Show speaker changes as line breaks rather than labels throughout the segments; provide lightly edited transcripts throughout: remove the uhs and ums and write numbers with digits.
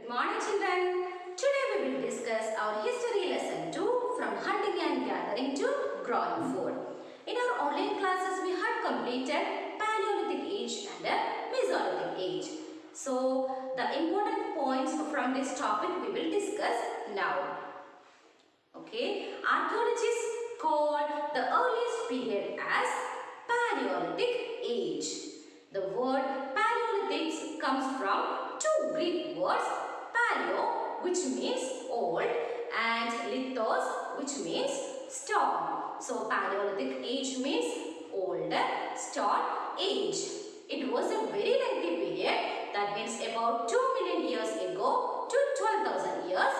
Good morning, children. Today we will discuss our history lesson 2 from hunting and gathering to growing food. In our online classes we had completed Paleolithic age and Mesolithic age. So the important points from this topic we will discuss now. Okay, archaeologists call the earliest period as Paleolithic age. The word Paleolithic comes from two Greek words, paleo, which means old, and lithos, which means stone. So Paleolithic age means old stone age. It was a very lengthy period, that means about 2 million years ago to 12,000 years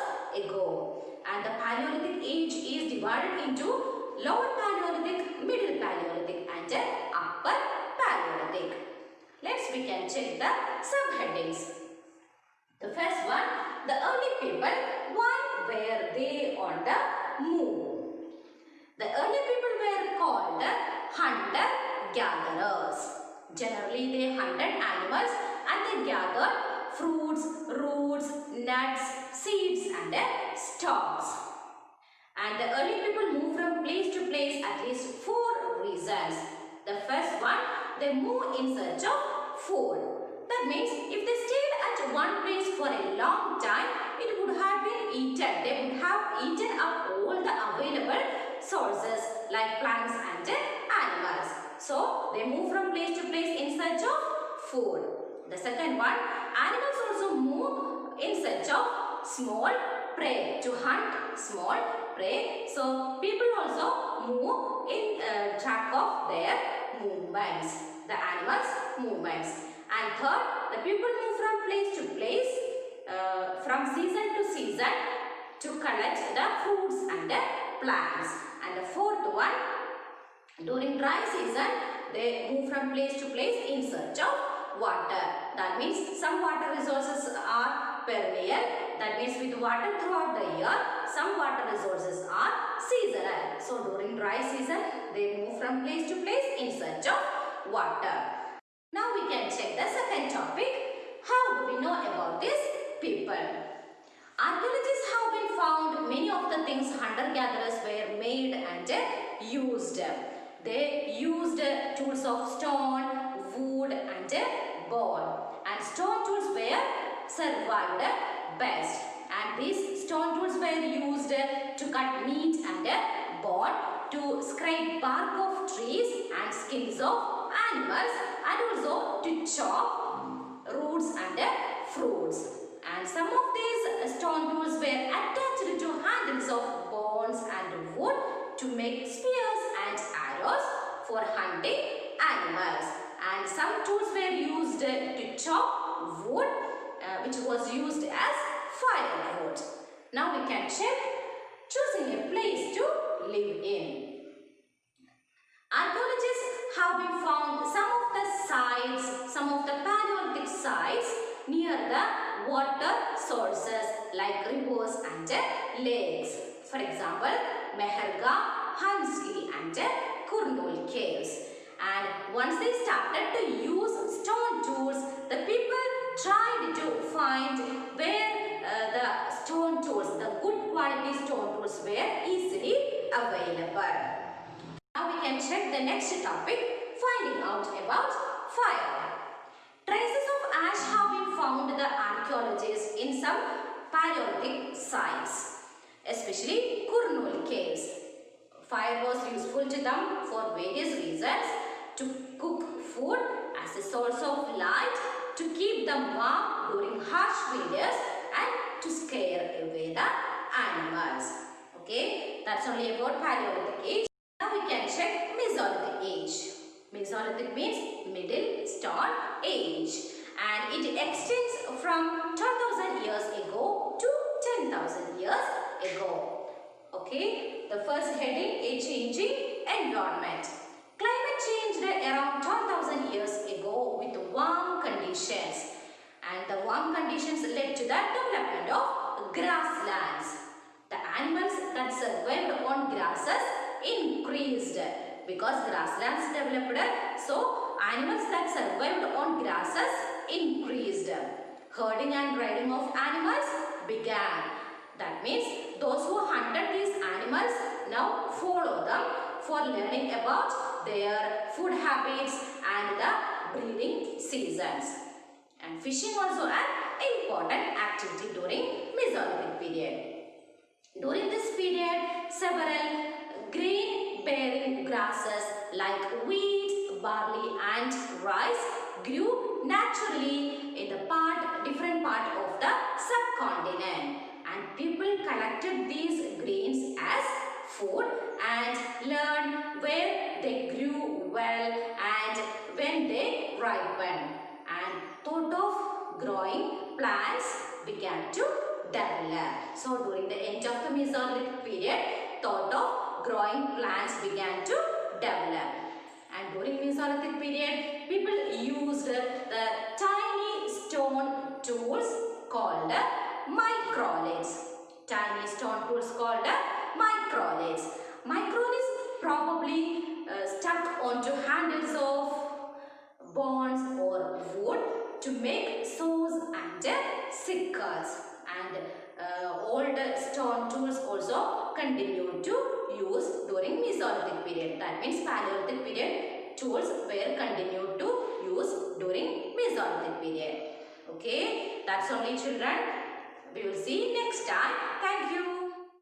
ago. And the Paleolithic age is divided into Lower Paleolithic, Middle Paleolithic and Upper Paleolithic. Let's begin check the subheadings. The first one, the early people, why were they on the move? The early people were called hunter-gatherers. Generally they hunted animals and they gathered fruits, roots, nuts, seeds and stalks. And the early people moved from place to place at least 4 reasons. The first one, they moved in search of food. That means if they stayed at one place for a long time, it would have been eaten. They would have eaten up all the available sources like plants and animals. So they move from place to place in search of food. The second one, animals also move in search of small prey, to hunt small prey. So people also move in track of their movements, the animals' movements. And third, the people move from place to place, from season to season to collect the fruits and the plants. And the fourth one, during dry season, they move from place to place in search of water. That means some water resources are perennial. That means with water throughout the year, some water resources are seasonal. So during dry season, they move from place to place in search of water. Now we can check the second topic. How do we know about these people? Archaeologists have been found many of the things hunter-gatherers were made and used. They used tools of stone, wood and bone. And stone tools were survived best. And these stone tools were used to cut meat and bone, to scrape bark of trees and skins of animals, and also to chop roots and fruits. And some of these stone tools were attached to handles of bones and wood to make spears and arrows for hunting animals. And some tools were used to chop wood, which was used as firewood. Now we can check choosing a place to live in. Archaeologists have been found some of the sites, some of the Paleolithic sites near the water sources like rivers and lakes. For example, Meherga, Hanski and Kurnul caves. And once they started to use stone tools, the people tried to find where the stone tools, the good quality stone tools were easily available. Now we can check the next topic, finding out about fire. Traces of ash have been found by the archaeologists in some Paleolithic sites, especially Kurnul caves. Fire was useful to them for various reasons: to cook food, as a source of light, to keep them warm during harsh winters, and to scare away the animals. Okay, that's only about Paleolithic age. Now we can check Mesolithic age. Mesolithic means Middle Stone Age, and it extends from 12,000 years ago to 10,000 years ago. Okay, the first heading, a changing environment. Climate changed around 12,000 years ago with warm conditions, and the warm conditions led to the development of grasslands. The animals that survived on grasses increased because grasslands developed, so animals that survived on grasses increased. herding and riding of animals began. That means those who hunted these animals now follow them for learning about their food habits and the breeding seasons. And fishing also an important activity during Mesolithic period. During this period, several grain-bearing grasses like wheat, barley and rice grew naturally in the different part of the subcontinent, and people collected these grains as food and learned where they grew well and when they ripened, and thought of growing plants began to develop. So during the end of the Mesolithic period, thought of growing plants began to develop. And during Mesolithic period, people used the tiny stone tools called microliths. Tiny stone tools called microliths. Microliths probably stuck onto handles of bones or wood to make saws and sickles. And old stone tools also continued to use during Mesolithic period. That means Paleolithic period tools were continued to use during Mesolithic period. Okay, that's only children. We will see next time. Thank you.